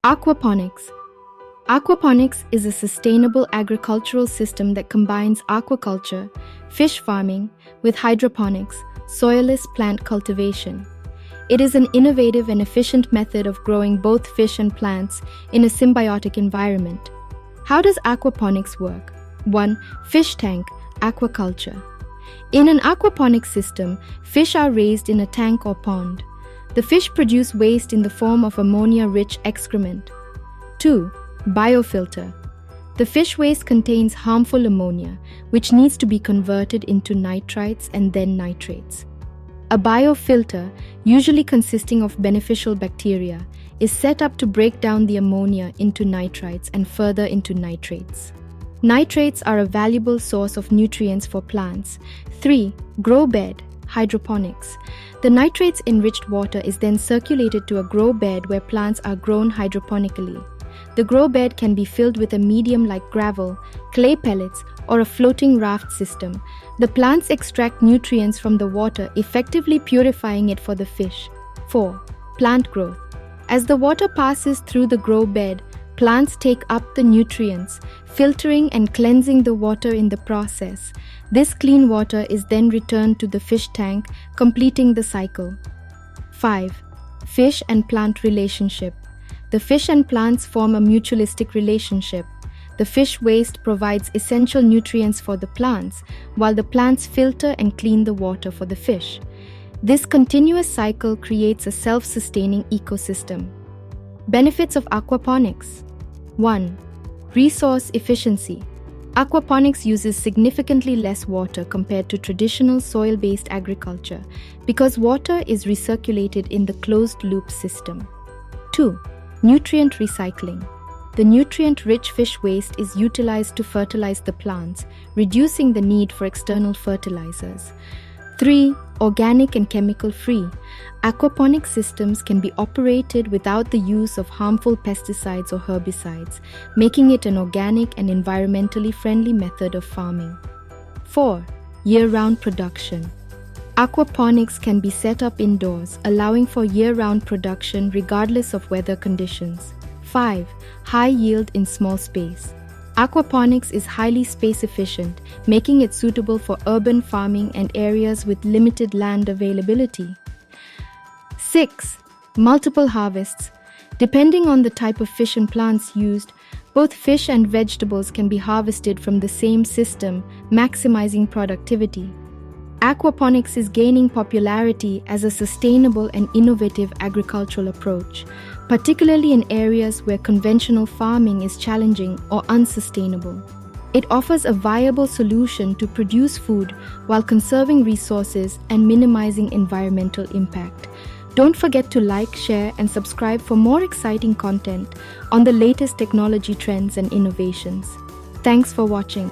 Aquaponics. Aquaponics is a sustainable agricultural system that combines aquaculture, fish farming, with hydroponics, soilless plant cultivation. It is an innovative and efficient method of growing both fish and plants in a symbiotic environment. How does aquaponics work? 1. Fish tank, aquaculture. In an aquaponics system, fish are raised in a tank or pond. The fish produce waste in the form of ammonia-rich excrement. 2. Biofilter. The fish waste contains harmful ammonia, which needs to be converted into nitrites and then nitrates. A biofilter, usually consisting of beneficial bacteria, is set up to break down the ammonia into nitrites and further into nitrates. Nitrates are a valuable source of nutrients for plants. 3. Grow bed, hydroponics. The nitrates-enriched water is then circulated to a grow bed where plants are grown hydroponically. The grow bed can be filled with a medium like gravel, clay pellets, or a floating raft system. The plants extract nutrients from the water, effectively purifying it for the fish. 4. Plant growth. As the water passes through the grow bed, plants take up the nutrients, filtering and cleansing the water in the process. This clean water is then returned to the fish tank, completing the cycle. 5. Fish and plant relationship. The fish and plants form a mutualistic relationship. The fish waste provides essential nutrients for the plants, while the plants filter and clean the water for the fish. This continuous cycle creates a self-sustaining ecosystem. Benefits of aquaponics. 1. Resource efficiency. Aquaponics uses significantly less water compared to traditional soil-based agriculture because water is recirculated in the closed-loop system. 2. Nutrient recycling. The nutrient-rich fish waste is utilized to fertilize the plants, reducing the need for external fertilizers. 3. Organic and chemical-free. Aquaponic systems can be operated without the use of harmful pesticides or herbicides, making it an organic and environmentally friendly method of farming. 4. Year-round production. Aquaponics can be set up indoors, allowing for year-round production regardless of weather conditions. 5. High yield in small space. Aquaponics is highly space efficient, making it suitable for urban farming and areas with limited land availability. 6. Multiple harvests. Depending on the type of fish and plants used, both fish and vegetables can be harvested from the same system, maximizing productivity. Aquaponics is gaining popularity as a sustainable and innovative agricultural approach, particularly in areas where conventional farming is challenging or unsustainable. It offers a viable solution to produce food while conserving resources and minimizing environmental impact. Don't forget to like, share, and subscribe for more exciting content on the latest technology trends and innovations. Thanks for watching.